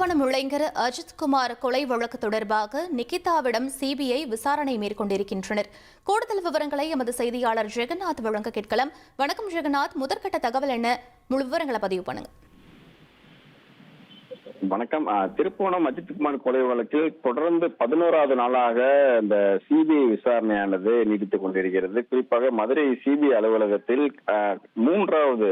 திருப்புவனம் இளைஞர் அஜித்குமார் கொலை வழக்கு தொடர்பாக நிகிதாவிடம் சிபிஐ விசாரணை மேற்கொண்டிருக்கின்றனர். கூடுதல் விவரங்களை எமது செய்தியாளர் ஜெகநாத் வழங்க கேட்கலாம். வணக்கம் ஜெகநாத், முதற்கட்ட தகவல் என்ன? முழு விவரங்களை பதிவு பண்ணுங்க. வணக்கம். திருப்புவனம் அஜித்குமார் கொலை வழக்கில் தொடர்ந்து 11வது நாளாக இந்த சிபிஐ விசாரணையானது நீடித்துக் கொண்டிருக்கிறது. குறிப்பாக மதுரை சிபிஐ அலுவலகத்தில் 3வது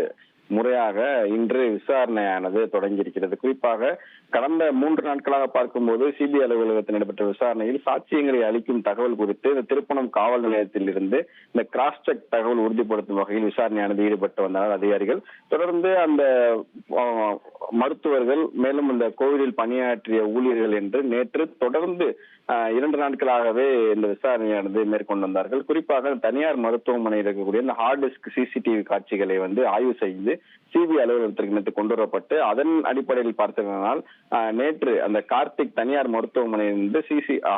முறையாக இன்று விசாரணையானது தொடங்கியிருக்கிறது. குறிப்பாக கடந்த 3 நாட்களாக பார்க்கும்போது சிபிஐ அலுவலகத்தில் நடைபெற்ற விசாரணையில் சாட்சியங்களை அளிக்கும் தகவல் குறித்து இந்த திருப்புவனம் காவல் நிலையத்தில் இருந்து இந்த கிராஸ் செக் தகவல் உறுதிப்படுத்தும் வகையில் விசாரணையானது ஈடுபட்டு வந்தனர் அதிகாரிகள். தொடர்ந்து அந்த மருத்துவர்கள் மேலும் இந்த கோவிலில் பணியாற்றிய ஊழியர்கள் என்று நேற்று தொடர்ந்து 2 நாட்களாகவே இந்த விசாரணையானது மேற்கொண்டு வந்தார்கள். குறிப்பாக தனியார் மருத்துவமனையில் இருக்கக்கூடிய இந்த ஹார்ட் டிஸ்க் சிசிடிவி காட்சிகளை ஆய்வு செய்து சிபிஐ அலுவலகத்திற்கு நேற்று கொண்டு வரப்பட்டு அதன் அடிப்படையில் பார்த்ததனால் நேற்று அந்த கார்த்திக் தனியார் மருத்துவமனையிலிருந்து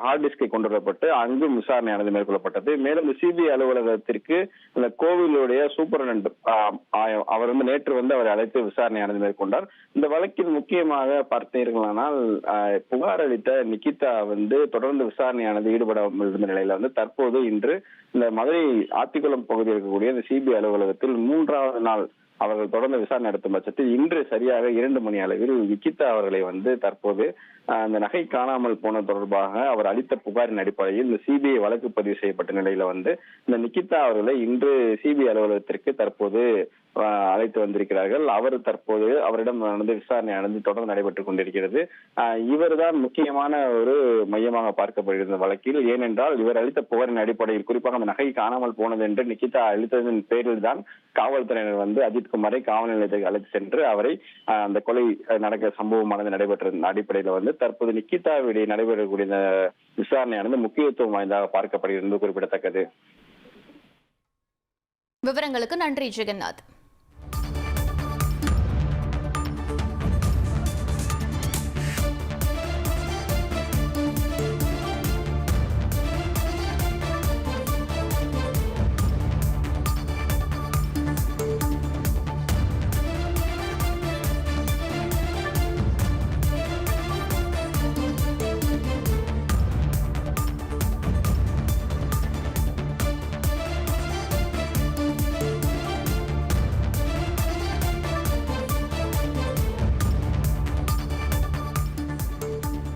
ஹார்ட் டிஸ்கை கொண்டு வரப்பட்டு அங்கும் விசாரணையானது மேற்கொள்ளப்பட்டது. மேலும் இந்த சிபிஐ அலுவலகத்திற்கு இந்த கோவிலுடைய சூப்பரண்ட் அவர் நேற்று அவர் அழைத்து விசாரணையானது மேற்கொண்டார். இந்த வழக்கில் முக்கியமாக பார்த்தீர்களானால் புகார் அளித்த நிகிதா தொடர்ந்து விசாரணையானது ஈடுபடாமல் இருந்த நிலையில தற்போது இன்று இந்த மதுரை ஆத்திக்குளம் பகுதியில் இருக்கக்கூடிய இந்த சிபிஐ அலுவலகத்தில் 3வது நாள் அவர்கள் தொடர்ந்து விசாரணை நடத்தும் பட்சத்தில் இன்று சரியாக 2 மணி அளவில் நிகிதா அவர்களை தற்போது அந்த நகை காணாமல் போன தொடர்பாக அவர் அளித்த புகாரின் அடிப்படையில் இந்த சிபிஐ வழக்கு பதிவு செய்யப்பட்ட நிலையில இந்த நிகிதா அவர்களை இன்று சிபிஐ அலுவலகத்திற்கு தற்போது அழைத்து வந்திருக்கிறார்கள். அவர் தற்போது அவரிடம் விசாரணையானது தொடர்ந்து நடைபெற்றுக் கொண்டிருக்கிறது. இவர்தான் முக்கியமான ஒரு மையமாக பார்க்கப்படுகிற வழக்கில். ஏனென்றால் இவர் அளித்த புகாரின் அடிப்படையில் குறிப்பாக அந்த நகை காணாமல் போனது என்று நிகிதா அளித்ததன் பேரில் தான் காவல்துறையினர் அஜித்குமாரை காவல் நிலையத்துக்கு அழைத்து சென்று அவரை அந்த கொலை நடக்க சம்பவமானது நடைபெற்ற அடிப்படையில் தற்போது நிகிதாவிடையே நடைபெறக்கூடிய விசாரணையானது முக்கியத்துவம் வாய்ந்ததாக பார்க்கப்படுகிறது குறிப்பிடத்தக்கது. விவரங்களுக்கு நன்றி ஜெகநாத்.